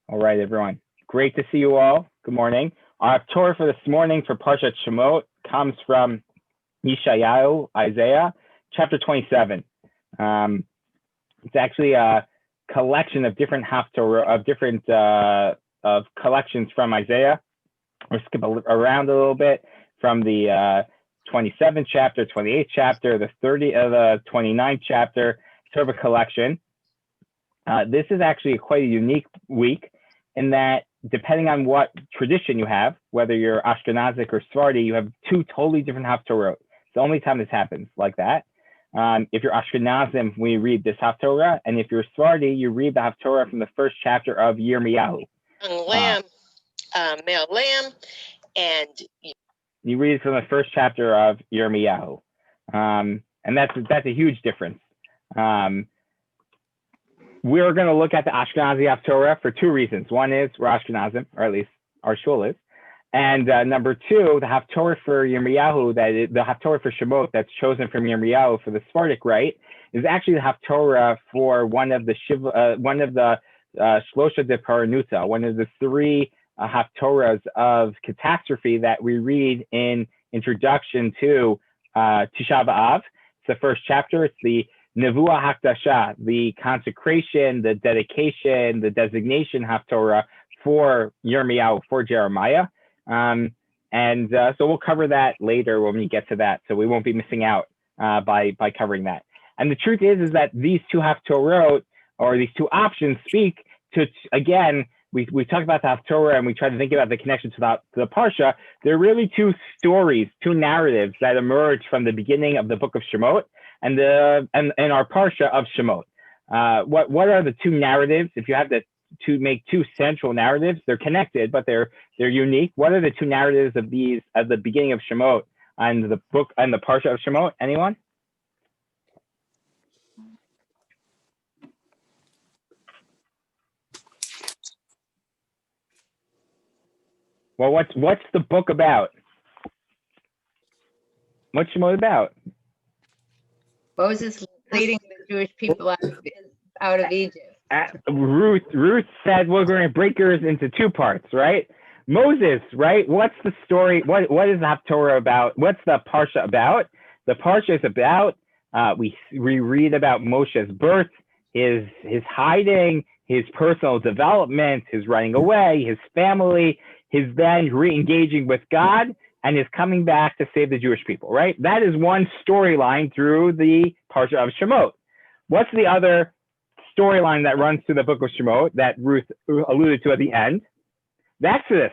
All right, everyone. Great to see you all. Good morning. Our Torah for this morning for Parshat Shemot comes from Yeshayahu, Isaiah, chapter 27. It's actually a collection of different Haftarah, of collections from Isaiah. We'll skip around a little bit from the 27th chapter, 28th chapter, the 29th chapter, sort of a collection. This is actually quite a unique week in that depending on what tradition you have, whether you're Ashkenazic or Sephardi, you have two totally different Haftarot. It's the only time this happens like that. If you're Ashkenazim, we read this Haftarah, and if you're Sephardi, you read the Haftarah from the first chapter of Yirmiyahu. Lamb, male lamb, and you read it from the first chapter of Yirmiyahu, and that's a huge difference. We're going to look at the Ashkenazi Haftarah for two reasons. One is we're Ashkenazim, or at least our shul is. And number two, the Haftarah for Yirmiyahu, the Haftarah for Shemot that's chosen from Yirmiyahu for the Sephardic rite, is actually the Haftarah for one of the Shlosha de Paranuta, one of the three Haftarahs of catastrophe that we read in introduction to Tisha B'Av. It's the first chapter. It's the Nevuah Hakdasha, the consecration, the dedication, the designation Haftarah for Yirmiyahu, for Jeremiah. So we'll cover that later when we get to that. So we won't be missing out by covering that. And the truth is that these two Haftarot, or these two options, speak to, again, we talked about the Haftarah and we try to think about the connection to the Parsha. They're really two stories, two narratives that emerge from the beginning of the book of Shemot and our Parsha of Shemot. What are the two narratives? If you have to make two central narratives, they're connected, but they're unique. What are the two narratives of these at the beginning of Shemot and the book and the Parsha of Shemot? Anyone? Well, what's the book about? What's Shemot about? Moses leading the Jewish people out of Egypt. Ruth said we're going to break yours into two parts, right? Moses, right? What's the story? What is the Haftarah about? What's the Parsha about? The Parsha is about, we read about Moshe's birth, his hiding, his personal development, his running away, his family, his then re-engaging with God, and his coming back to save the Jewish people, right? That is one storyline through the Parsha of Shemot. What's the other storyline that runs through the book of Shemot that Ruth alluded to at the end? The Exodus,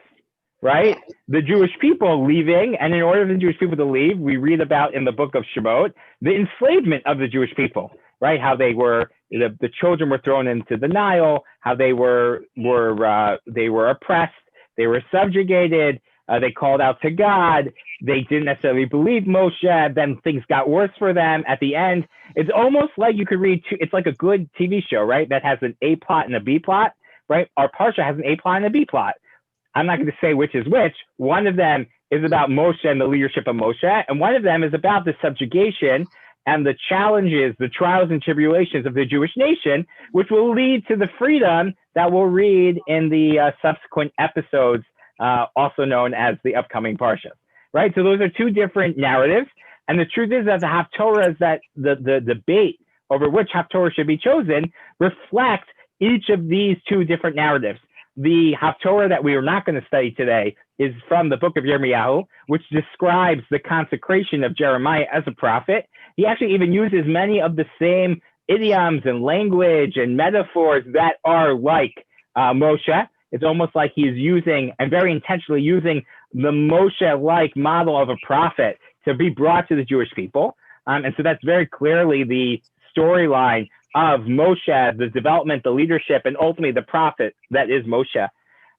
right? The Jewish people leaving, and in order for the Jewish people to leave, we read about in the book of Shemot the enslavement of the Jewish people, right? How they were, the children were thrown into the Nile, how they were oppressed, they were subjugated, they called out to God, they didn't necessarily believe Moshe, then things got worse for them at the end. It's almost like you could read, it's like a good TV show, right? That has an A plot and a B plot, right? Our Parsha has an A plot and a B plot. I'm not going to say which is which. One of them is about Moshe and the leadership of Moshe, and one of them is about the subjugation and the challenges, the trials and tribulations of the Jewish nation, which will lead to the freedom that we'll read in the subsequent episodes, also known as the upcoming Parsha, right? So those are two different narratives. And the truth is that the Haftarah is that the debate over which Haftarah should be chosen reflects each of these two different narratives. The Haftarah that we are not going to study today is from the book of Yirmiyahu, which describes the consecration of Jeremiah as a prophet. He actually even uses many of the same idioms and language and metaphors that are like Moshe. It's almost like he's using, and very intentionally using, the Moshe-like model of a prophet to be brought to the Jewish people. And so that's very clearly the storyline of Moshe, the development, the leadership, and ultimately the prophet that is Moshe.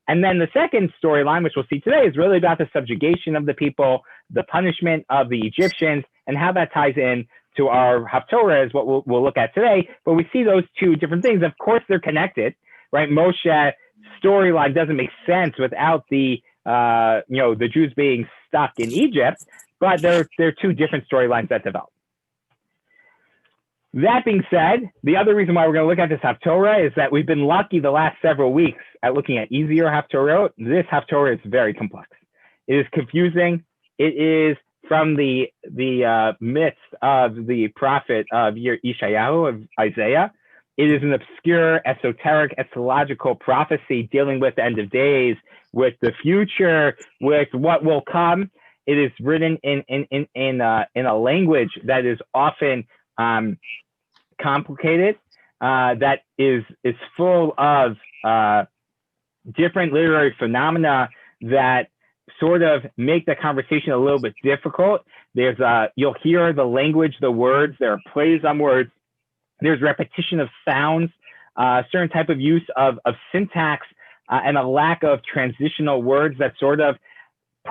And then the second storyline, which we'll see today, is really about the subjugation of the people, the punishment of the Egyptians, and how that ties in to our Haftarah is what we'll look at today. But we see those two different things. Of course, they're connected, right? Moshe storyline doesn't make sense without the Jews being stuck in Egypt, but there are two different storylines that develop. That being said, the other reason why we're going to look at this Haftorah is that we've been lucky the last several weeks at looking at easier Haftorah. This Haftorah is very complex. It is confusing. It is from the midst of the prophet of Yeshayahu, of Isaiah. It is an obscure, esoteric, eschatological prophecy dealing with the end of days, with the future, with what will come. It is written in a language that is often complicated, that is full of different literary phenomena that sort of make the conversation a little bit difficult. There's you'll hear the language, the words, there are plays on words, there's repetition of sounds, certain type of use of syntax, and a lack of transitional words that sort of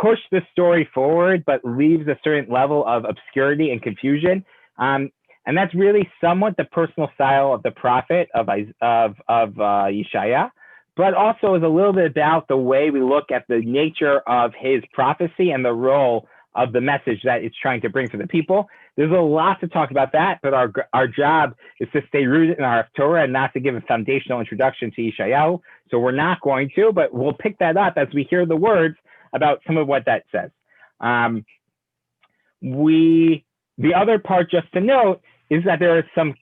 push the story forward but leaves a certain level of obscurity and confusion. And that's really somewhat the personal style of the prophet of Yeshaya, but also is a little bit about the way we look at the nature of his prophecy and the role of the message that it's trying to bring for the people. There's a lot to talk about that, but our job is to stay rooted in our Torah and not to give a foundational introduction to Yeshayahu. So we're not going to, but we'll pick that up as we hear the words about some of what that says. The other part just to note is that there is some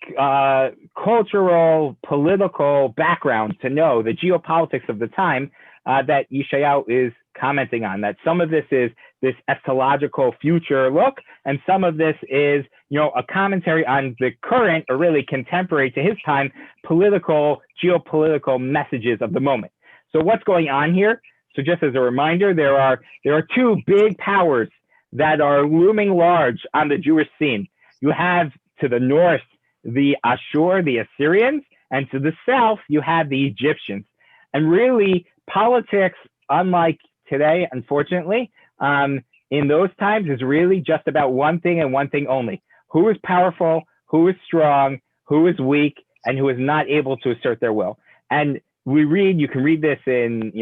cultural, political background to know, the geopolitics of the time that Yeshayahu is commenting on, that some of this is this eschatological future look, and some of this is, a commentary on the current, or really contemporary to his time, geopolitical messages of the moment. So what's going on here? So just as a reminder, there are two big powers that are looming large on the Jewish scene. You have to the north the Ashur, the Assyrians, and to the south you have the Egyptians. And really, politics, unlike today, unfortunately, in those times is really just about one thing and one thing only: who is powerful, who is strong, who is weak, and who is not able to assert their will. And you can read this in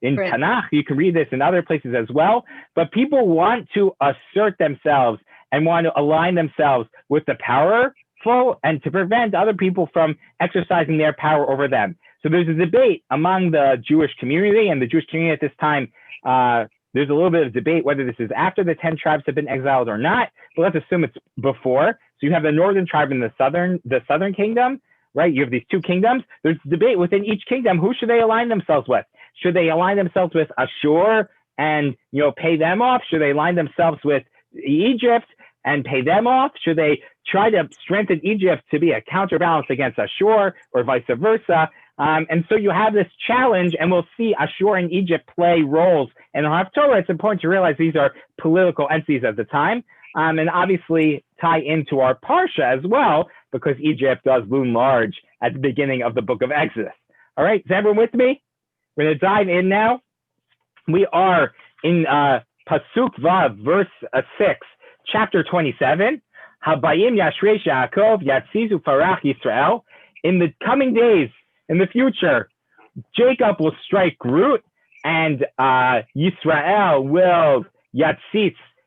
Tanakh, you can read this in other places as well, but people want to assert themselves and want to align themselves with the powerful and to prevent other people from exercising their power over them. So there's a debate among the Jewish community, and the Jewish community at this time, there's a little bit of debate whether this is after the 10 tribes have been exiled or not, but let's assume it's before. So you have the northern tribe and the southern kingdom, right? You have these two kingdoms. There's debate within each kingdom. Who should they align themselves with? Should they align themselves with Ashur and pay them off? Should they align themselves with Egypt and pay them off? Should they try to strengthen Egypt to be a counterbalance against Ashur, or vice versa? And so you have this challenge, and we'll see Ashur and Egypt play roles in the Haftorah. It's important to realize these are political entities at the time, and obviously tie into our Parsha as well, because Egypt does loom large at the beginning of the book of Exodus. All right, is everyone with me? We're going to dive in now. We are in Pasuk Vav, verse 6, chapter 27. Habayim Yashresh Yaakov Yatzizu Farach Yisrael. In the coming days, in the future, Jacob will strike root, and Yisrael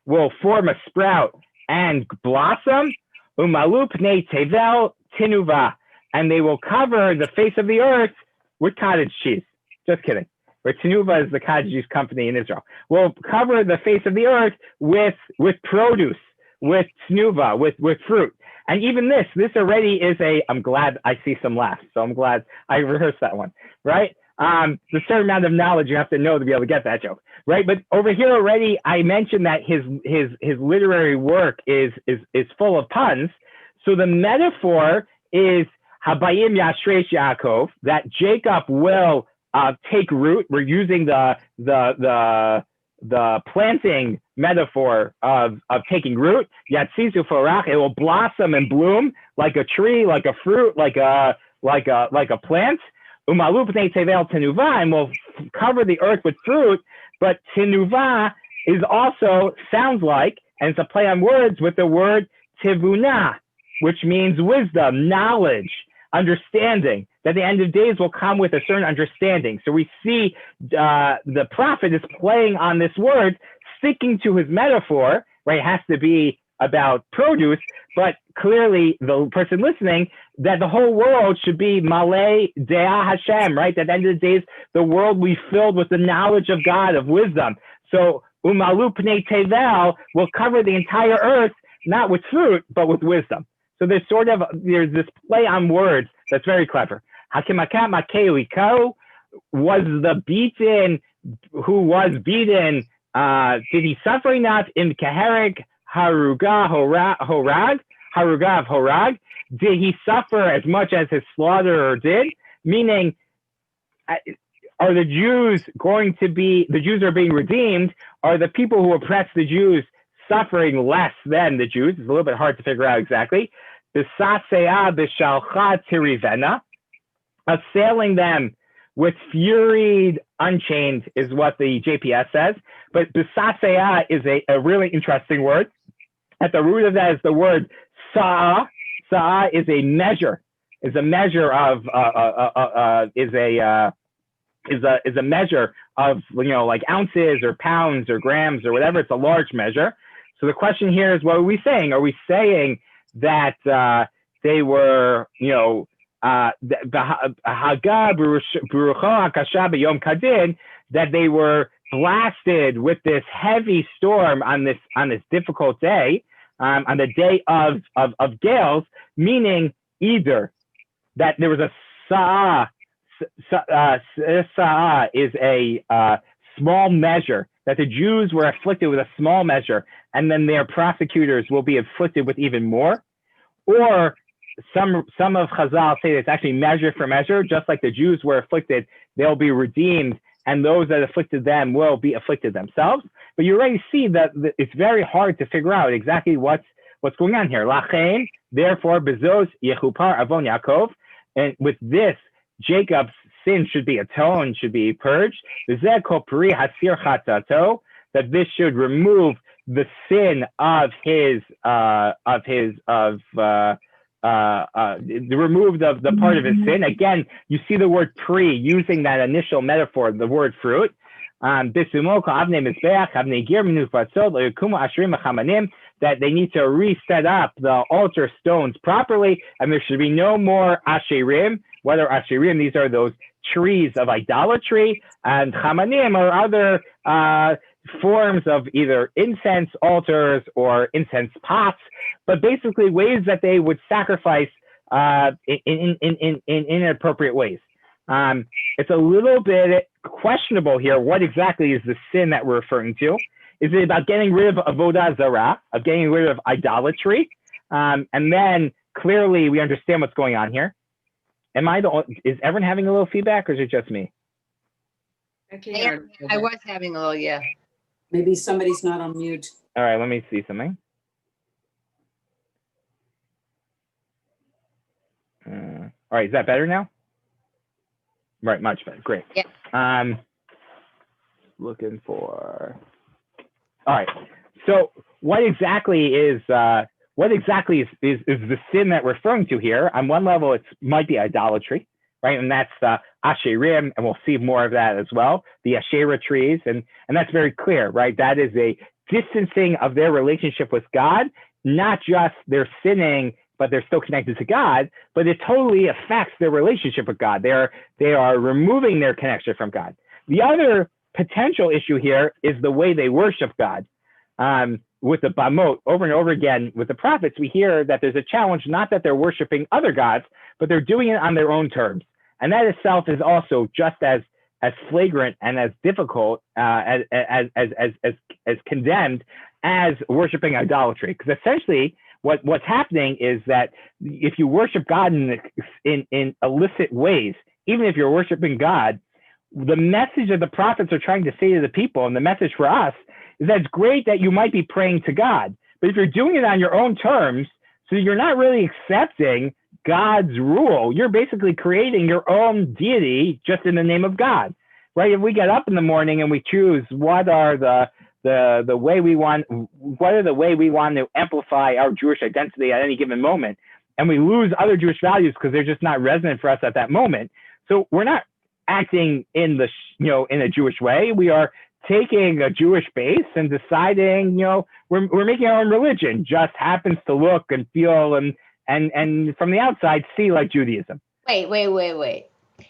will form a sprout and blossom. Umalu pnei tevel tinuva, and they will cover the face of the earth with cottage cheese. Just kidding. Where Tinuva is the cottage cheese company in Israel. Will cover the face of the earth with produce, with Tinuva, with fruit. And even this already is I'm glad I see some laughs. So I'm glad I rehearsed that one, right? There's a certain amount of knowledge you have to know to be able to get that joke, right? But over here already, I mentioned that his literary work is full of puns. So the metaphor is Habayim Yashresh Yaakov, that Jacob will take root. We're using the planting metaphor of taking root. Yatzizu Farach, it will blossom and bloom like a tree, like a fruit, like a plant. Umalu pnei tevel tenuva, and will cover the earth with fruit. But tenuva is also sounds like, and it's a play on words with the word tivuna, which means wisdom, knowledge, understanding. That the end of days will come with a certain understanding. So we see the prophet is playing on this word, sticking to his metaphor, right? It has to be about produce, but clearly the person listening, that the whole world should be Malay Dea Hashem, right? That at the end of the days, the world will be filled with the knowledge of God, of wisdom. So Umalu Pnei Tevel will cover the entire earth, not with fruit, but with wisdom. So there's this play on words that's very clever. Hakimakat Makeuiko was the beaten, who was beaten, did he suffer enough in Keherik Haruga of Horag? Did he suffer as much as his slaughterer did? Meaning, are the Jews are being redeemed? Are the people who oppress the Jews suffering less than the Jews? It's a little bit hard to figure out exactly. Assailing them with fury unchained is what the JPS says. But bisasea is a really interesting word. At the root of that is the word sa'a. Sa'a is a measure. Is a measure of is a measure of, like ounces or pounds or grams or whatever. It's a large measure. So the question here is, what are we saying? Are we saying that they were, that they were blasted with this heavy storm on this difficult day, on the day of gales, meaning either that there was a sa'a. Sa'a is a small measure, that the Jews were afflicted with a small measure, and then their prosecutors will be afflicted with even more. Or some of Chazal say it's actually measure for measure, just like the Jews were afflicted, they'll be redeemed, and those that afflicted them will be afflicted themselves. But you already see that it's very hard to figure out exactly what's going on here. Lachein, therefore, bezos yechupar avon Yaakov, and with this, Jacob's sin should be atoned, should be purged. That this should remove the sin of remove the part of his sin. Again, you see the word pre using that initial metaphor, the word fruit. That they need to reset up the altar stones properly, and there should be no more asherim. Whether asherim, these are those trees of idolatry, and chamanim are other forms of either incense altars or incense pots, but basically ways that they would sacrifice in inappropriate ways. It's a little bit questionable here. What exactly is the sin that we're referring to? Is it about getting rid of avodah zarah, of getting rid of idolatry? And then clearly we understand what's going on here. Is everyone having a little feedback, or is it just me? Yeah, I was having a little, yeah. Maybe somebody's not on mute. All right, let me see something. All right, is that better now? Right, much better. Great. Yeah. Looking for. All right. So, what exactly is the sin that we're referring to here? On one level, it might be idolatry, right? And that's Asherim, and we'll see more of that as well. The Asherah trees, and that's very clear, right? That is a distancing of their relationship with God, not just they're sinning, but they're still connected to God, but it totally affects their relationship with God. They are removing their connection from God. The other potential issue here is the way they worship God. With the Bamot, over and over again, with the prophets, we hear that there's a challenge, not that they're worshiping other gods, but they're doing it on their own terms. And that itself is also just as flagrant and as difficult, as condemned as worshiping idolatry. Because essentially, what's happening is that if you worship God in illicit ways, even if you're worshiping God, the message that the prophets are trying to say to the people, and the message for us, is that it's great that you might be praying to God, but if you're doing it on your own terms, so you're not really accepting God's rule, you're basically creating your own deity just in the name of God, right? If we get up in the morning and we choose what are the way we want to amplify our Jewish identity at any given moment, and we lose other Jewish values because they're just not resonant for us at that moment, so we're not acting in a Jewish way. We are taking a Jewish base and deciding, we're making our own religion, just happens to look and feel and from the outside see like Judaism. Wait.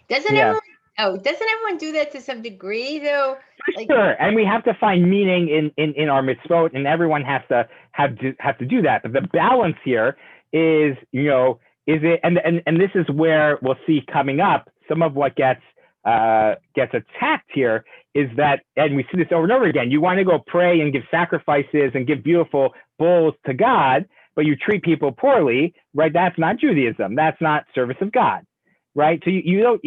Doesn't everyone do that to some degree though? Sure, and we have to find meaning in our mitzvot, and everyone has to do that. But the balance here is, is it, and this is where we'll see coming up, some of what gets attacked here is that, and we see this over and over again, you want to go pray and give sacrifices and give beautiful bulls to God, but you treat people poorly, right? That's not Judaism. That's not service of God, right? So you don't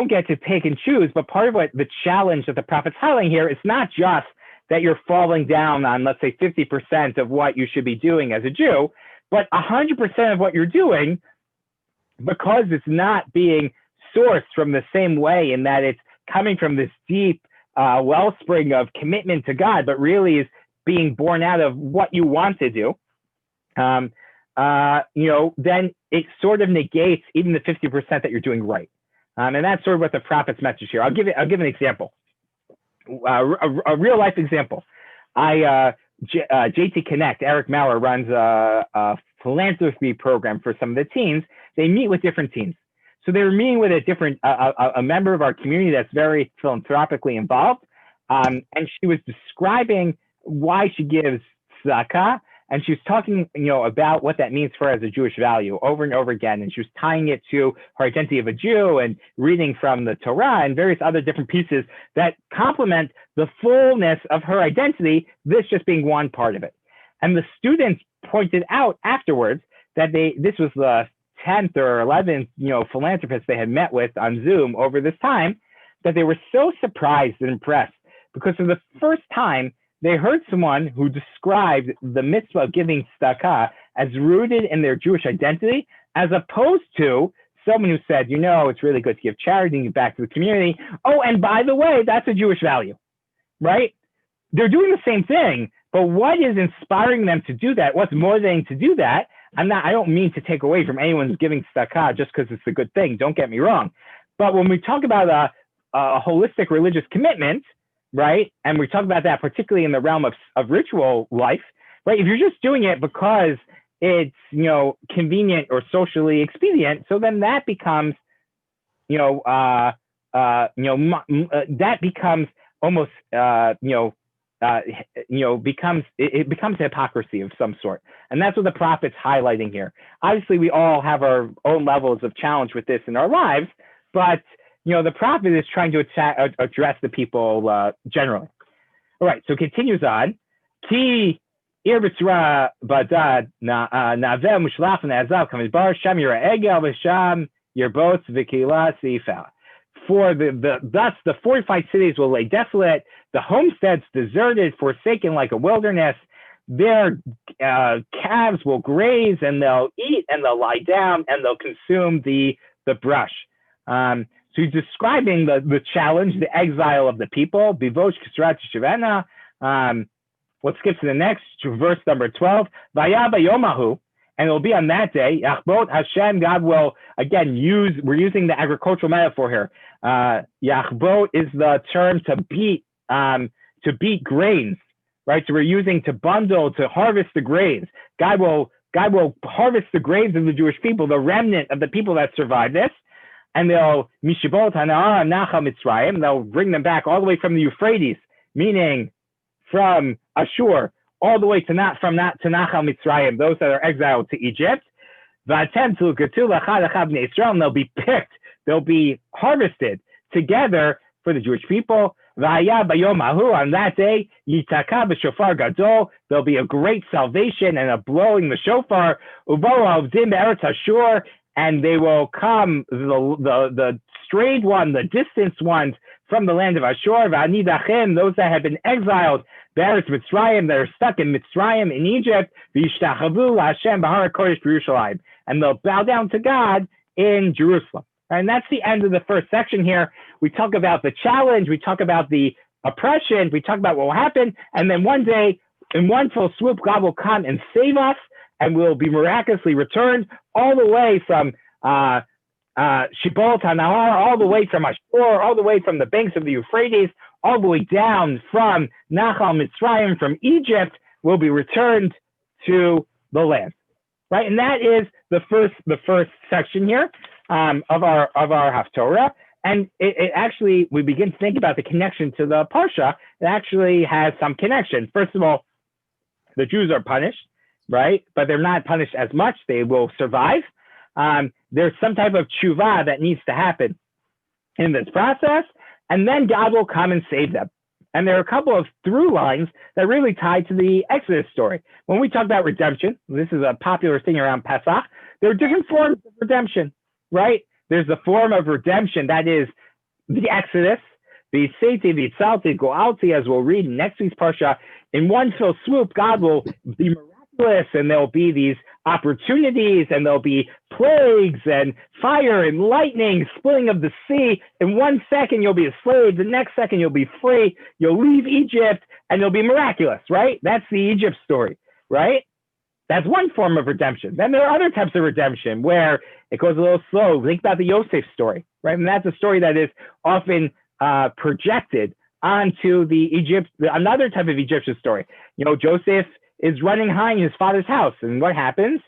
get to pick and choose, but part of what the challenge that the prophet's highlighting here is not just that you're falling down on, let's say, 50% of what you should be doing as a Jew, but 100% of what you're doing, because it's not being sourced from the same way in that it's coming from this deep wellspring of commitment to God, but really is being born out of what you want to do, then it sort of negates even the 50% that you're doing right. And that's sort of what the prophet's message here. I'll give an example, a real life example. JT Connect, Eric Maurer runs a philanthropy program for some of the teens. They meet with different teens. So they were meeting with a member of our community that's very philanthropically involved. And she was describing why she gives tzedakah. And she was talking, about what that means for her as a Jewish value over and over again. And she was tying it to her identity of a Jew and reading from the Torah and various other different pieces that complement the fullness of her identity, this just being one part of it. And the students pointed out afterwards that this was the 10th or 11th, philanthropists they had met with on Zoom over this time, that they were so surprised and impressed because for the first time, they heard someone who described the mitzvah of giving tzedakah as rooted in their Jewish identity, as opposed to someone who said, it's really good to give charity and give back to the community. Oh, and by the way, that's a Jewish value, right? They're doing the same thing, but what is inspiring them to do that? What's motivating to do that? I don't mean to take away from anyone who's giving tzedakah just because it's a good thing. Don't get me wrong. But when we talk about a holistic religious commitment, right? And we talk about that particularly in the realm of ritual life, right? If you're just doing it because it's, convenient or socially expedient, so then that becomes, that becomes almost, it becomes hypocrisy of some sort. And that's what the prophet's highlighting here. Obviously, we all have our own levels of challenge with this in our lives, but the prophet is trying to address the people generally. All right, so it continues on. Ki ir badad na'aveh mushlach na'azav kamidbar sham yira egel v'sham yirbot v'kila sifa. For thus the fortified cities will lay desolate, the homesteads deserted, forsaken like a wilderness. Their calves will graze, and they'll eat, and they'll lie down, and they'll consume the brush. So he's describing the challenge, the exile of the people. Bivosh Kisrat Shivena. Let's skip to the next, verse number 12. Vayaba Yomahu, and it will be on that day. Yachbot Hashem, God will again we're using the agricultural metaphor here. Yachbot is the term to beat grains, right? So we're using to bundle, to harvest the grains. God will harvest the grains of the Jewish people, the remnant of the people that survived this. And they'll Mishibot Hana'ar Nacha Mitzrayim. They'll bring them back all the way from the Euphrates, meaning from Ashur, all the way to Nacha Mitzrayim, those that are exiled to Egypt. And they'll be picked, they'll be harvested together for the Jewish people. On that day, Yitaka b'shofar gadol, there'll be a great salvation and a blowing the shofar. Ubo avdim be'eretz Ashur, and they will come, the strayed one, the distant ones from the land of Ashur, v'anidachem, those that have been exiled, be'eretz Mitzrayim, that are stuck in Mitzrayim, in Egypt, v'yishtachavu la'Hashem b'har HaKodesh b'Yerushalayim, and they'll bow down to God in Jerusalem. And that's the end of the first section here. We talk about the challenge, we talk about the oppression, we talk about what will happen, and then one day, in one fell swoop, God will come and save us, and we'll be miraculously returned all the way from Shibboleth HaNahar, all the way from Ashur, all the way from the banks of the Euphrates, all the way down from Nachal Mitzrayim, from Egypt, will be returned to the land, right? And that is the first section here of our Haftorah. And it actually, we begin to think about the connection to the Parsha. It actually has some connection. First of all, the Jews are punished, right? But they're not punished as much. They will survive. There's some type of tshuva that needs to happen in this process, and then God will come and save them. And there are a couple of through lines that really tie to the Exodus story. When we talk about redemption, this is a popular thing around Pesach, there are different forms of redemption, right? There's the form of redemption that is the Exodus, the Seiti, the Itzalti, Goalti, as we'll read in next week's Parsha. In one fell swoop, God will be miraculous, and there'll be these opportunities, and there'll be plagues and fire and lightning, splitting of the sea. In 1 second, you'll be a slave. The next second, you'll be free. You'll leave Egypt, and you'll be miraculous, right? That's the Egypt story, right? That's one form of redemption. Then there are other types of redemption where it goes a little slow. Think about the Yosef story, right? And that's a story that is often projected onto another type of Egyptian story. You know, Joseph is running high in his father's house, and what happens?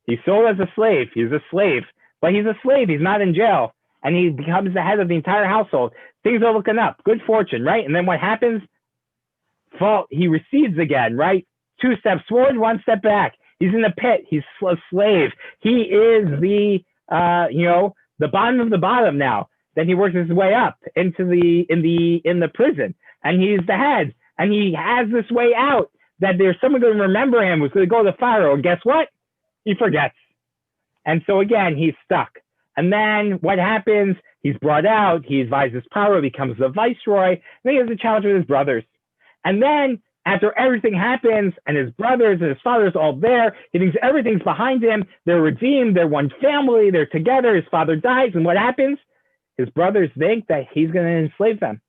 He's sold as a slave. He's a slave, but he's a slave. He's not in jail, and he becomes the head of the entire household. Things are looking up. Good fortune, right? And then what happens? He recedes again, right? 2 steps forward, 1 step back. He's in the pit. He's a slave. He is the bottom of the bottom now. Then he works his way up into in the prison, and he's the head, and he has this way out that there's someone going to remember him, who's going to go to the Pharaoh, and guess what? He forgets. And so again, he's stuck. And then what happens? He's brought out, he advises Pharaoh, becomes the viceroy, and then he has a challenge with his brothers. And then after everything happens, and his brothers and his father's all there, he thinks everything's behind him, they're redeemed, they're one family, they're together, his father dies, and what happens? His brothers think that he's going to enslave them,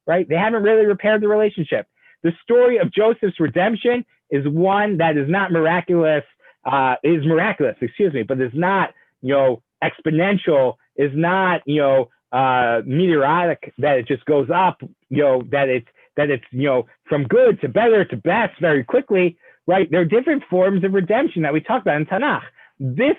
right? They haven't really repaired the relationship. The story of Joseph's redemption is one that is not miraculous, but is not, exponential, is not, meteoric, that it just goes up, that it's from good to better to best very quickly, right? There are different forms of redemption that we talk about in Tanakh. This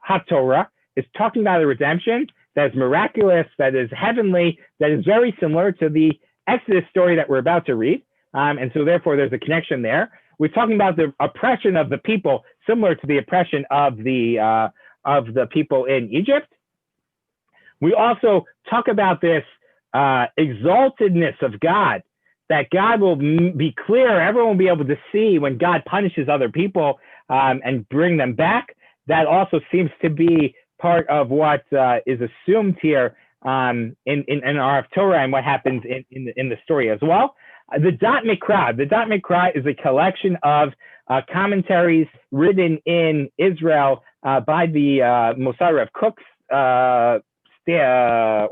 Haftorah is talking about a redemption that is miraculous, that is heavenly, that is very similar to the Exodus story that we're about to read. And so therefore there's a connection there. We're talking about the oppression of the people, similar to the oppression of the people in Egypt. We also talk about this exaltedness of God, that God will be clear, everyone will be able to see when God punishes other people and bring them back. That also seems to be part of what is assumed here in our Haftorah and what happens in the story as well. The Dot Mikra is a collection of commentaries written in Israel by the Mosar of Cook's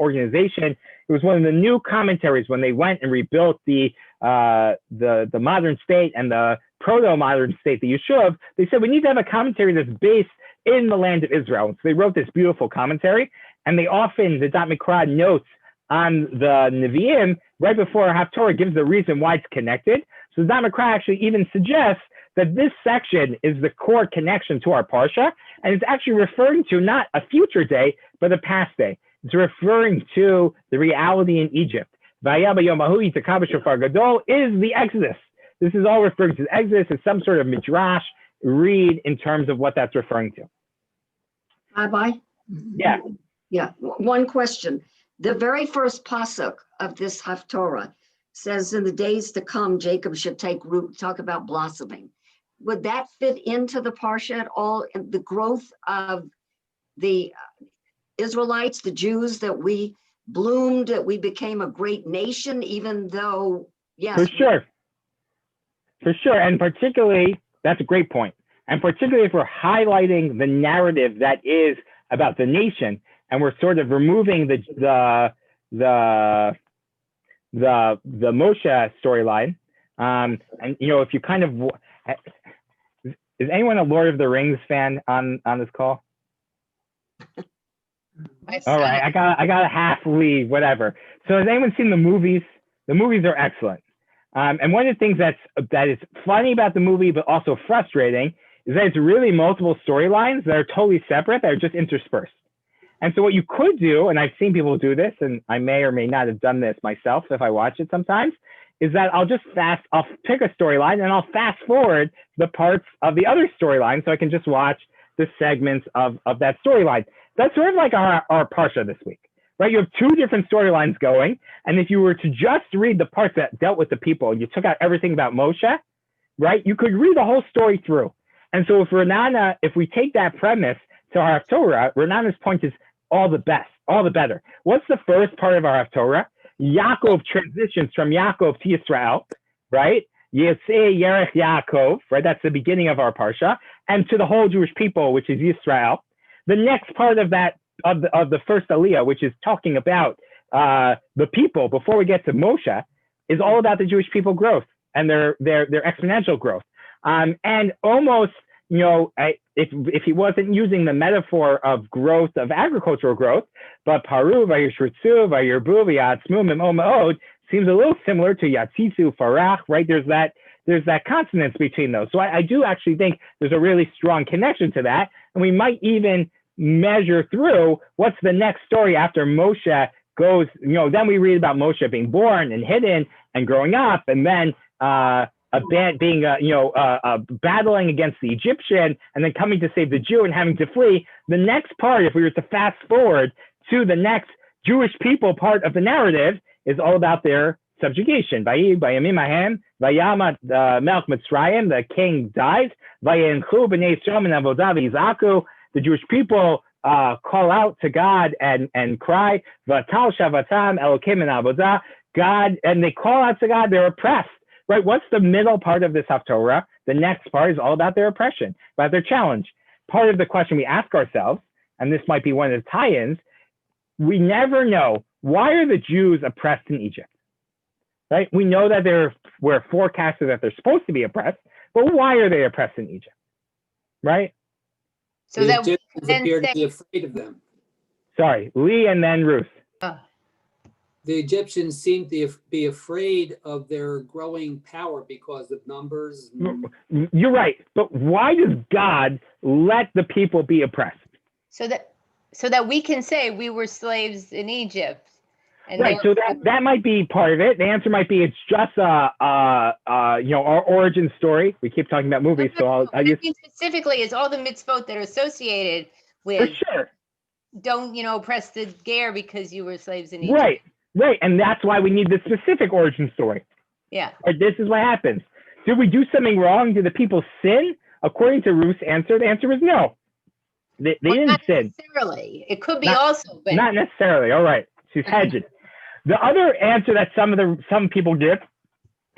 organization. It was one of the new commentaries when they went and rebuilt the modern state and the proto-modern state, the Yishuv. They said we need to have a commentary that's based in the land of Israel. So they wrote this beautiful commentary, and the Dot Mikra notes on the Nevi'im right before Haftorah gives the reason why it's connected. So the Dot Mikra actually even suggests that this section is the core connection to our Parsha, and it's actually referring to not a future day, but a past day. It's referring to the reality in Egypt. Vayah b'yom hahu yitzakah b'shofar gadol is the Exodus. This is all referring to the Exodus. It's some sort of midrash read in terms of what that's referring to. Rabbi? Yeah. Yeah, one question. The very first pasuk of this Haftorah says, in the days to come, Jacob should take root, talk about blossoming. Would that fit into the Parsha at all? The growth of the Israelites, the Jews, that we bloomed, that we became a great nation, even though, yes. For sure. And particularly, that's a great point. And particularly if we're highlighting the narrative that is about the nation, and we're sort of removing the Moshe storyline. And if you kind of, is anyone a Lord of the Rings fan on this call? All right, I got a half lead, whatever. So has anyone seen the movies, The movies are excellent. And one of the things that is funny about the movie, but also frustrating, is that it's really multiple storylines that are totally separate, that are just interspersed. And so what you could do, and I've seen people do this, and I may or may not have done this myself if I watch it sometimes, is that I'll pick a storyline and I'll fast forward the parts of the other storyline so I can just watch the segments of that storyline. That's sort of like our Parsha this week, right? You have two different storylines going, and if you were to just read the parts that dealt with the people and you took out everything about Moshe, right, you could read the whole story through. And so if we take that premise to our Haftorah, Renana's point is all the better. What's the first part of our Haftorah? Yaakov transitions from Yaakov to Yisrael, right? Yisei Yerech Yaakov, right? That's the beginning of our Parsha, and to the whole Jewish people, which is Yisrael. The next part of that, of the first Aliyah, which is talking about the people before we get to Moshe, is all about the Jewish people growth and their exponential growth. And almost, if he wasn't using the metaphor of growth, of agricultural growth, but Paru, Vayishritzu, Vayirbu, Vayatzmu, Mimo Ma'od seems a little similar to Yatzisu, Farach, right? There's that consonance between those. So I do actually think there's a really strong connection to that. And we might even measure through what's the next story after Moshe goes, then we read about Moshe being born and hidden and growing up, and then battling against the Egyptian, and then coming to save the Jew and having to flee. The next part, if we were to fast forward to the next Jewish people part of the narrative, is all about their subjugation. Vayamim Ahem, Vayamat Melch Mitzrayim, the king dies. Vayenchu b'nei Yisrael min avodah v'yizaku. The Jewish people call out to God and cry. Vatal shavatam Elokim min avodah. God, and they call out to God. They're oppressed. Right? What's the middle part of this Haftorah? The next part is all about their oppression, about their challenge. Part of the question we ask ourselves, and this might be one of the tie-ins, we never know, why are the Jews oppressed in Egypt? Right? We know that we're forecasted that they're supposed to be oppressed, but why are they oppressed in Egypt? Right? So that we Egyptians then appear to say, be afraid of them. Sorry, Lee and then Ruth. The Egyptians seem to be afraid of their growing power because of numbers. You're right, but why does God let the people be oppressed? so that we can say we were slaves in Egypt. And Right, so that might be part of it. The answer might be it's just our origin story. We keep talking about movies, so I just specifically is all the mitzvot that are associated for with sure. Don't oppress the ger because you were slaves in Egypt. Right, and that's why we need the specific origin story. Yeah. Right, this is what happens. Did we do something wrong? Did the people sin? According to Ruth's answer, the answer was no. They didn't not sin. Necessarily. It could be Not- also, but Not necessarily. All right, she's hedging. The other answer that some people give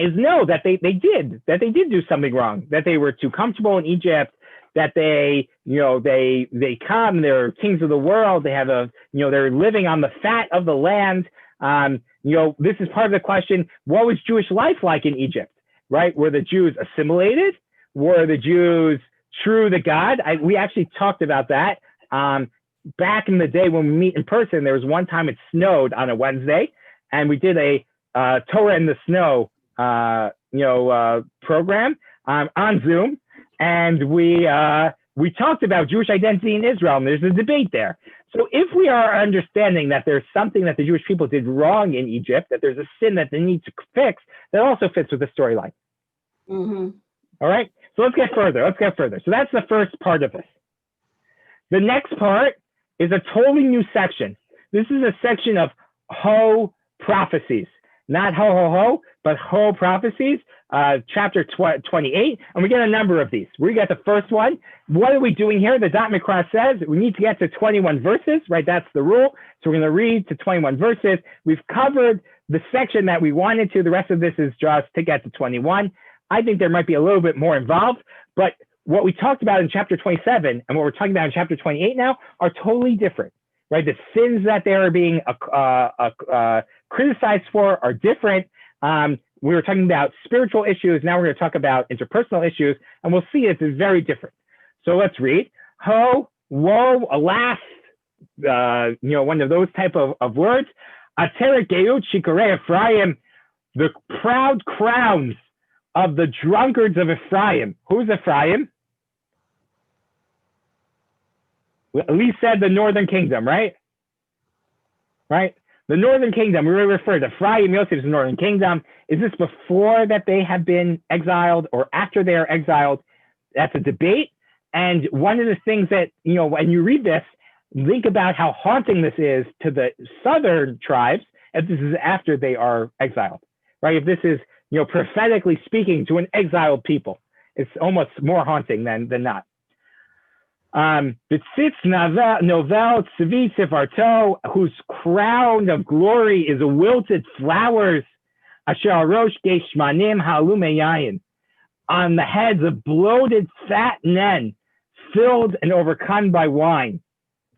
is no, that they did do something wrong, that they were too comfortable in Egypt, that they come, they're kings of the world, they have they're living on the fat of the land. This is part of the question, what was Jewish life like in Egypt, right? Were the Jews assimilated? Were the Jews true to God? We actually talked about that. Back in the day when we meet in person, there was one time it snowed on a Wednesday, and we did a Torah in the Snow, program on Zoom, and we talked about Jewish identity in Israel, and there's a debate there. So if we are understanding that there's something that the Jewish people did wrong in Egypt, that there's a sin that they need to fix, that also fits with the storyline. Mm-hmm. All right, so let's get further. So that's the first part of this. The next part is a totally new section. This is a section of Ho prophecies, not ho ho ho, but Ho prophecies, chapter 28, and we get a number of these. We got the first one. What are we doing here? The Dot Mikra says we need to get to 21 verses, right? That's the rule. So we're going to read to 21 verses. We've covered the section that we wanted to. The rest of this is just to get to 21. I think there might be a little bit more involved, but what we talked about in chapter 27 and what we're talking about in chapter 28 now are totally different, right? The sins that they are being criticized for are different. We were talking about spiritual issues. Now we're going to talk about interpersonal issues, and we'll see it's very different. So let's read. Ho, woe, alas, one of those type of words. Ateret geut shikare Ephraim. the proud crowns of the drunkards of Ephraim. Who's Ephraim? At least said the northern kingdom, right? Right? The northern kingdom, we refer to Ephraim, Yosef as the northern kingdom. Is this before that they have been exiled or after they are exiled? That's a debate. And one of the things that, when you read this, think about how haunting this is to the southern tribes, if this is after they are exiled, right? If this is, prophetically speaking to an exiled people, it's almost more haunting than not. The tzitz novel tzvi sifarto, whose crown of glory is a wilted flowers, asher arosh geshmanim halume yayin, on the heads of bloated fat men, filled and overcome by wine.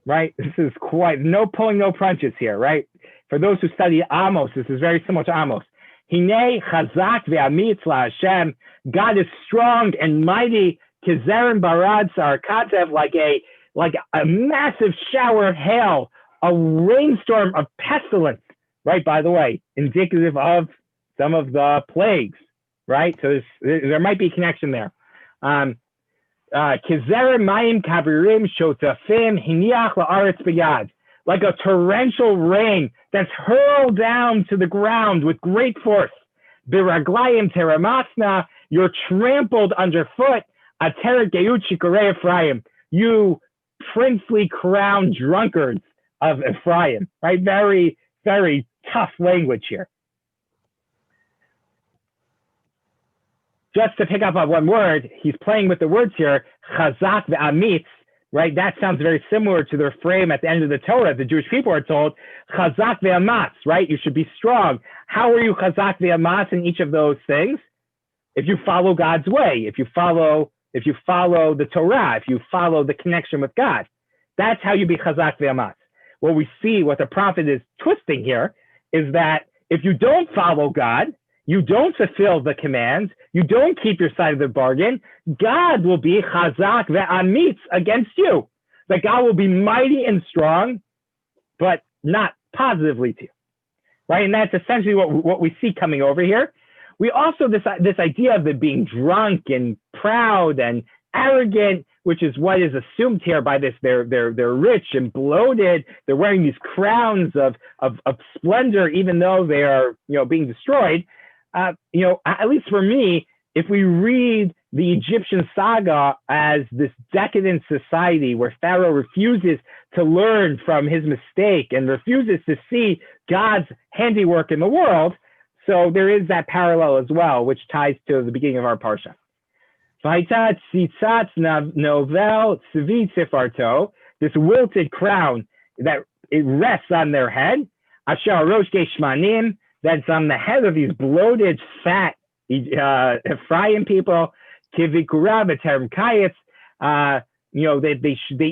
Right? This is quite, no pulling, no punches here, right? For those who study Amos, this is very similar to Amos. Hine chazak ve'amitz la'Hashem, God is strong and mighty, kizeren barad sarkatev, like a massive shower of hail, a rainstorm of pestilence, right? By the way, indicative of some of the plagues, right? So there might be a connection there. Kizeren mayim kavirim shotafim hiniach la'aretz b'yad, like a torrential rain that's hurled down to the ground with great force. Biraglayim teramasna, you're trampled underfoot. Ateret geut shikorei Ephraim, you princely crowned drunkards of Ephraim, right? Very, very tough language here. Just to pick up on one word, he's playing with the words here, chazak ve'amitz, right? That sounds very similar to the refrain at the end of the Torah. The Jewish people are told, chazak ve'amatz, right? You should be strong. How are you chazak ve'amatz in each of those things? If you follow God's way, if you follow the Torah, if you follow the connection with God, that's how you be chazak ve'amatz. What we see, what the prophet is twisting here, is that if you don't follow God, you don't fulfill the commands, you don't keep your side of the bargain, God will be chazak ve'amitz against you. That God will be mighty and strong, but not positively to you, right? And that's essentially what we see coming over here. We also, this idea of it being drunk and proud and arrogant, which is what is assumed here by this, they're rich and bloated, they're wearing these crowns of splendor, even though they are, being destroyed. At least for me, if we read the Egyptian saga as this decadent society where Pharaoh refuses to learn from his mistake and refuses to see God's handiwork in the world, so there is that parallel as well, which ties to the beginning of our parsha. This wilted crown that it rests on their head, that's on the head of these bloated, fat Ephraim people. They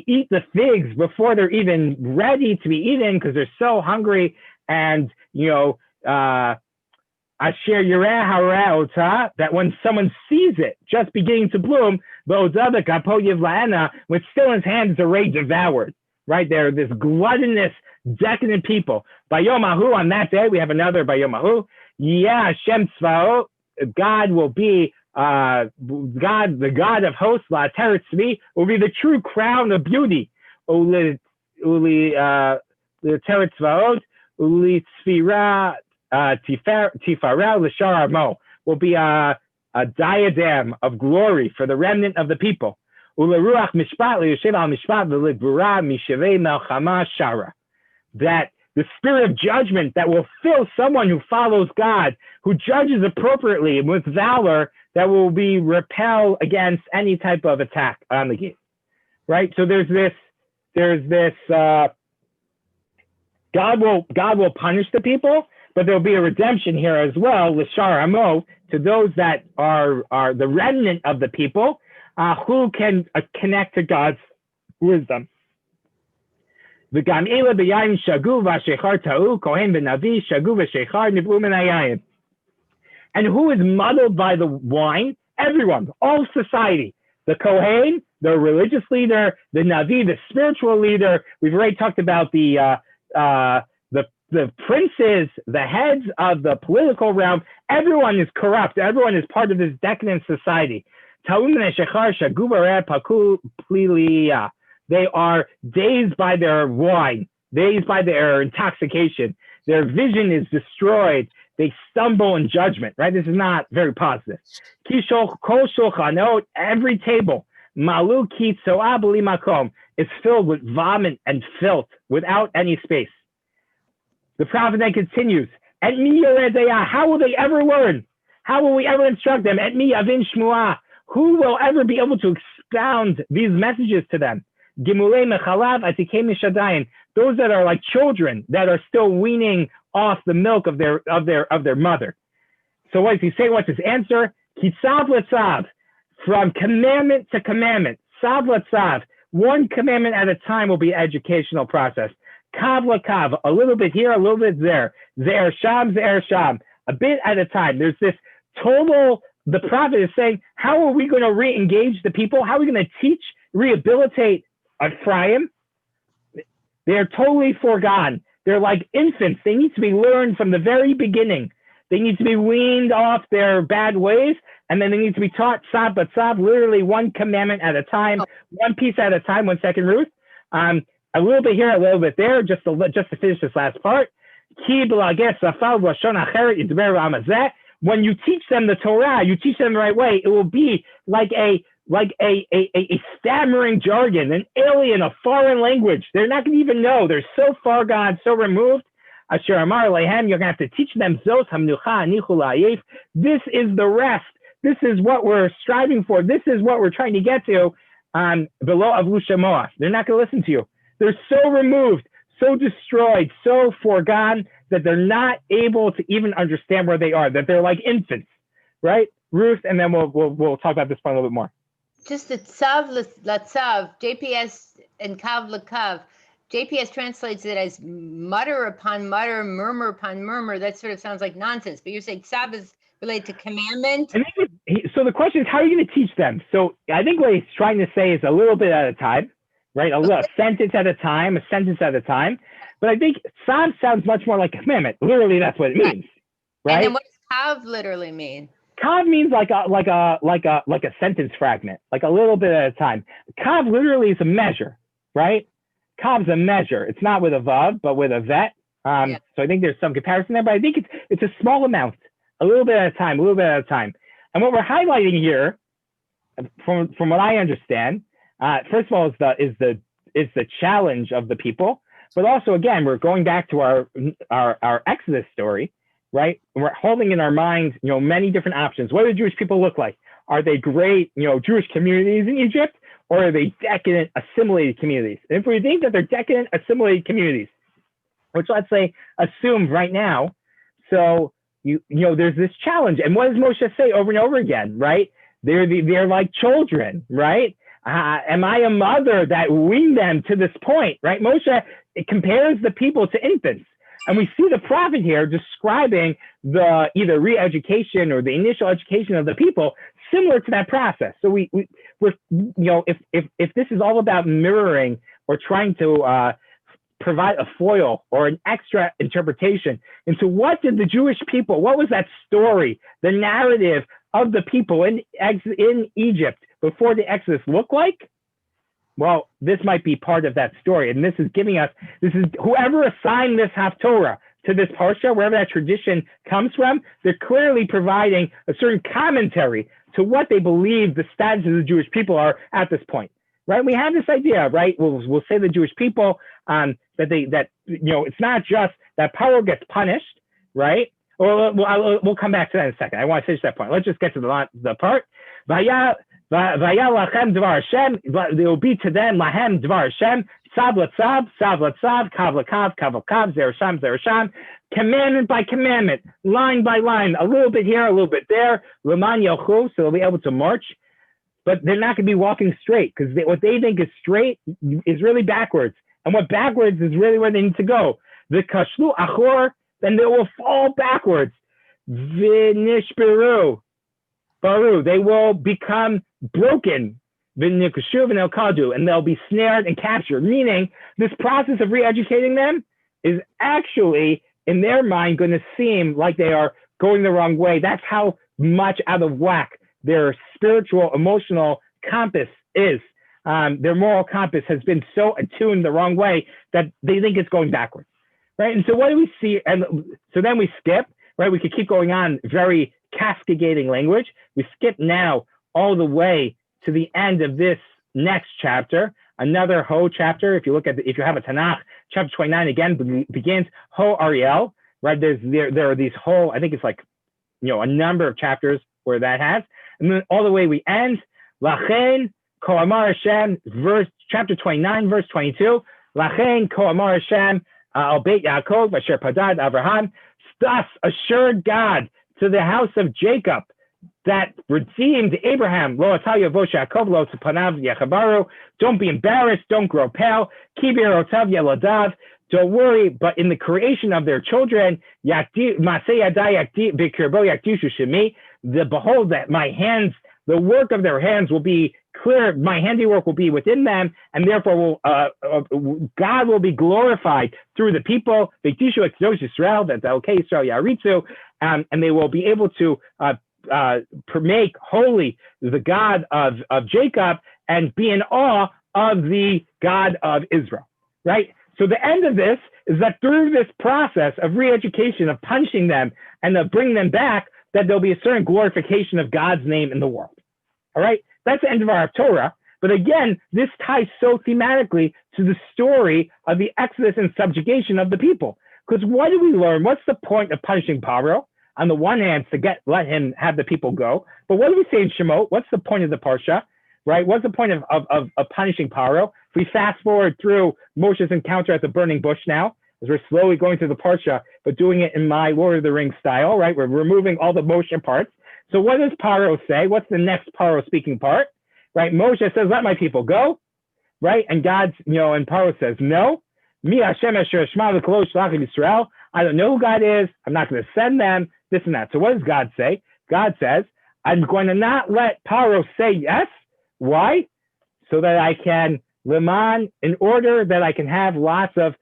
eat the figs before they're even ready to be eaten because they're so hungry. And that when someone sees it just beginning to bloom, when still in his hand is already devoured. Right there, this gluttonous, decadent people. Bayomahu, on that day, we have another Bayomahu. Yeah, Shem Tzvaot, God will be, the God of hosts, La Teretz Tzvi, will be the true crown of beauty. Uli Teretz Tzvaot, Uli Tzvira, Tifara, L'shar Amo, will be a diadem of glory for the remnant of the people. That the spirit of judgment that will fill someone who follows God, who judges appropriately and with valor, that will be repel against any type of attack on the gate. Right? So there's this God will punish the people, but there'll be a redemption here as well, l'shar amo, to those that are the remnant of the people, who can connect to God's wisdom. And who is muddled by the wine? Everyone, all society. The Kohen, the religious leader, the Navi, the spiritual leader. We've already talked about the the princes, the heads of the political realm, everyone is corrupt. Everyone is part of this decadent society. They are dazed by their wine, dazed by their intoxication. Their vision is destroyed. They stumble in judgment, right? This is not very positive. Every table, is filled with vomit and filth without any space. The prophet then continues, how will they ever learn? How will we ever instruct them? Who will ever be able to expound these messages to them? Those that are like children that are still weaning off the milk of their mother. So what does he say? What's his answer? Kitzav l'tzav, from commandment to commandment. Tzav l'tzav, one commandment at a time will be an educational process. Kav l'kav, a little bit here, a little bit there. Ze'er sham, a bit at a time. There's this total. The prophet is saying, how are we going to re-engage the people? How are we going to teach, rehabilitate Ephraim? They're totally forgone. They're like infants. They need to be learned from the very beginning. They need to be weaned off their bad ways, and then they need to be taught tzav b'tzav, literally one commandment at a time, one piece at a time. 1 second, Ruth. A little bit here, a little bit there, just to finish this last part. When you teach them the Torah, you teach them the right way, it will be like a stammering jargon, an alien, a foreign language. They're not going to even know. They're so far gone, so removed. Asher Amar Lehem, you're going to have to teach them Zos Hamnucha Anichu La'ayef. This is the rest. This is what we're striving for. This is what we're trying to get to. Below Avlu Shemoah. They're not going to listen to you. They're so removed, so destroyed, so forgone that they're not able to even understand where they are, that they're like infants, right? Ruth, and then we'll talk about this point a little bit more. Just the tzav latzav, JPS and kav lakav. JPS translates it as mutter upon mutter, murmur upon murmur. That sort of sounds like nonsense, but you're saying tzav is related to commandment? So the question is, how are you going to teach them? So I think what he's trying to say is a little bit at a time, right? A sentence at a time, a sentence at a time. But I think tzav sounds much more like commandment. Literally, that's what it means, right? And then what does kav literally mean? Kav means like a sentence fragment, like a little bit at a time. Kav literally is a measure, right? Kav's a measure. It's not with a vav, but with a vet. So I think there's some comparison there, but I think it's a small amount, a little bit at a time, a little bit at a time. And what we're highlighting here, from what I understand, first of all, is the challenge of the people, but also again, we're going back to our Exodus story. Right? And we're holding in our minds, many different options. What do Jewish people look like? Are they great, Jewish communities in Egypt, or are they decadent, assimilated communities? And if we think that they're decadent, assimilated communities, which let's say assumed right now, so there's this challenge. And what does Moshe say over and over again? Right? They're like children, right? Am I a mother that weaned them to this point? Right? Moshe compares the people to infants. And we see the prophet here describing the either re-education or the initial education of the people, similar to that process. So we're if this is all about mirroring or trying to provide a foil or an extra interpretation into what did the Jewish people, what was that story, the narrative of the people in Egypt before the Exodus look like? Well, this might be part of that story. And this is whoever assigned this Haftorah to this Parsha, wherever that tradition comes from, they're clearly providing a certain commentary to what they believe the status of the Jewish people are at this point, right? We have this idea, right? We'll say the Jewish people, that it's not just that Paro gets punished, right? We'll come back to that in a second. I want to finish that point. Let's just get to the part. There will be to them lahem dvar Hashem, tzav l'tzav, tzav l'tzav, kav l'kav, kav l'kav, zerasham, commandment by commandment, line by line, a little bit here, a little bit there, l'man yochu, so they'll be able to march, but they're not going to be walking straight, because what they think is straight is really backwards, and what backwards is really where they need to go. The kashlu achor, then they will fall backwards. V'nishberu. Baru, they will become broken, and they'll be snared and captured, meaning this process of re-educating them is actually, in their mind, going to seem like they are going the wrong way. That's how much out of whack their spiritual, emotional compass is. Their moral compass has been so attuned the wrong way that they think it's going backwards, right? And so what do we see? And so then we skip, right? We could keep going on, very cascading language. We skip now all the way to the end of this next chapter, another Ho chapter. If you look at, if you have a Tanakh, chapter 29 again begins Ho Ariel, right? There are these whole, I think it's like, a number of chapters where that has, and then all the way we end, Lachen Ko Amar Hashem, chapter 29, verse 22, Lachen Ko Amar Hashem, Al Beit Yaakov, Asher Padad Avraham, thus assured God to the house of Jacob that redeemed Abraham, Lo Atal Yavo Yaakov, Lo Panav Yechabaru, don't be embarrassed, don't grow pale, Kibir Otav Yeladav, don't worry, but in the creation of their children, behold that my hands, the work of their hands will be clear, my handiwork will be within them, and therefore God will be glorified through the people, and they will be able to make holy the God of Jacob and be in awe of the God of Israel, right? So the end of this is that through this process of re-education, of punishing them and of bringing them back, that there'll be a certain glorification of God's name in the world. All right, that's the end of our Torah. But again, this ties so thematically to the story of the exodus and subjugation of the people. Because what do we learn? What's the point of punishing Paro? On the one hand, to let him have the people go. But what do we say in Shemot? What's the point of the Parsha? Right? What's the point of punishing Paro? If we fast forward through Moshe's encounter at the burning bush now, as we're slowly going through the Parsha, but doing it in my Lord of the Rings style, right? We're removing all the Moshe parts. So what does Paro say? What's the next Paro speaking part? Right? Moshe says, let my people go, right? And God's, and Paro says, no. Mi Hashem Asher Shema V'Kol Shlach Yisrael. I don't know who God is. I'm not going to send them, this and that. So what does God say? God says, I'm going to not let Paro say yes. Why? So that I can Leman, in order that I can have lots of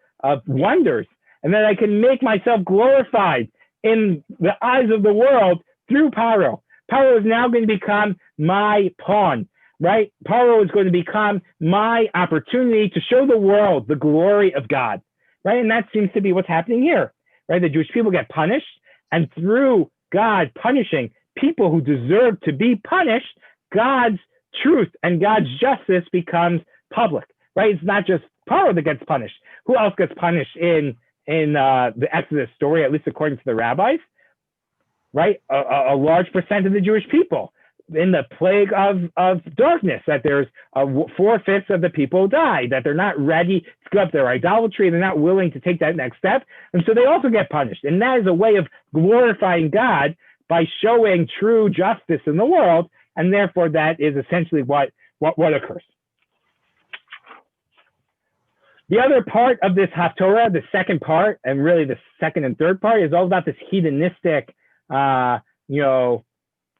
wonders, and that I can make myself glorified in the eyes of the world through Paro. Paro is now going to become my pawn, right? Paro is going to become my opportunity to show the world the glory of God, right? And that seems to be what's happening here, right? The Jewish people get punished, and through God punishing people who deserve to be punished, God's truth and God's justice becomes public, right? It's not just Paro that gets punished. Who else gets punished in the Exodus story, at least according to the rabbis, right? A large percent of the Jewish people in the plague of darkness, that there's 4/5 of the people die, that they're not ready to give up their idolatry, they're not willing to take that next step, and so they also get punished. And that is a way of glorifying God by showing true justice in the world, and therefore that is essentially what occurs. The other part of this Haftarah, the second part, and really the second and third part, is all about this hedonistic, culture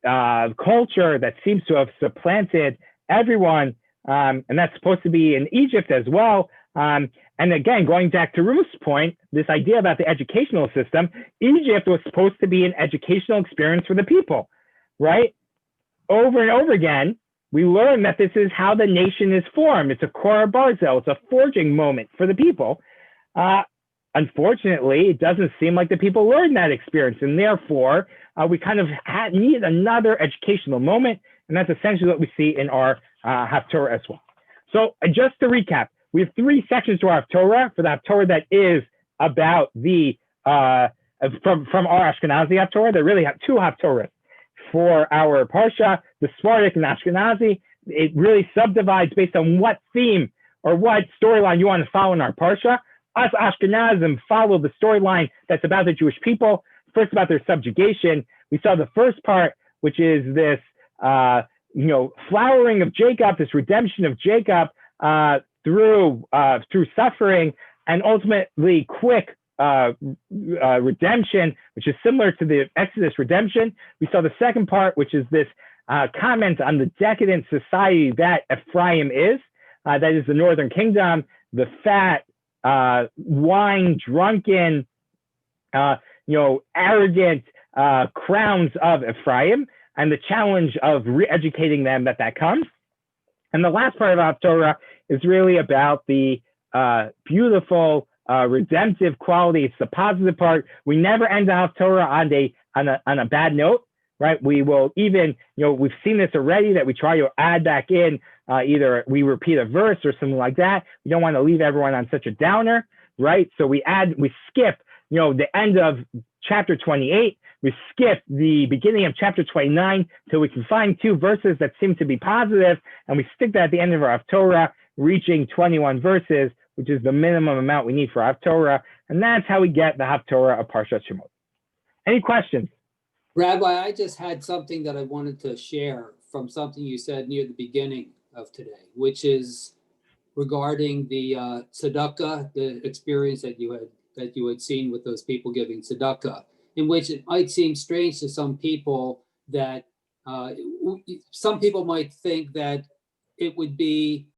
that seems to have supplanted everyone, and that's supposed to be in Egypt as well. And again, going back to Ruth's point, this idea about the educational system, Egypt was supposed to be an educational experience for the people, right? Over and over again, we learn that this is how the nation is formed. It's a Korah Barzel. It's a forging moment for the people. Unfortunately, it doesn't seem like the people learned that experience, and therefore we kind of need another educational moment, and that's essentially what we see in our Haftarah as well. So just to recap, we have 3 sections to our Haftarah. For the Haftarah that is about the from our Ashkenazi Haftarah, there really have 2 Haftarahs. For our Parsha, the Sephardic and Ashkenazi, it really subdivides based on what theme or what storyline you want to follow in our Parsha. Us Ashkenazim follow the storyline that's about the Jewish people, first about their subjugation. We saw the first part, which is this, flowering of Jacob, this redemption of Jacob through suffering, and ultimately quick redemption, which is similar to the Exodus redemption. We saw the second part, which is this comment on the decadent society that Ephraim is. That is the northern kingdom, the fat, wine drunken, arrogant crowns of Ephraim, and the challenge of re-educating them that comes. And the last part of Haftorah is really about the beautiful redemptive quality. It's the positive part. We never end the Haftorah on a bad note, right? We will even, we've seen this already, that we try to add back in either we repeat a verse or something like that. We don't want to leave everyone on such a downer, right? So we skip, the end of chapter 28. We skip the beginning of chapter 29 till we can find two verses that seem to be positive, and we stick that at the end of our Haftorah, reaching 21 verses, which is the minimum amount we need for Haftorah, and that's how we get the Haftorah of Parshat Shemot. Any questions? Rabbi, I just had something that I wanted to share from something you said near the beginning of today, which is regarding the tzedakah, the experience that you had seen with those people giving tzedakah, in which it might seem strange to some people that some people might think that it would be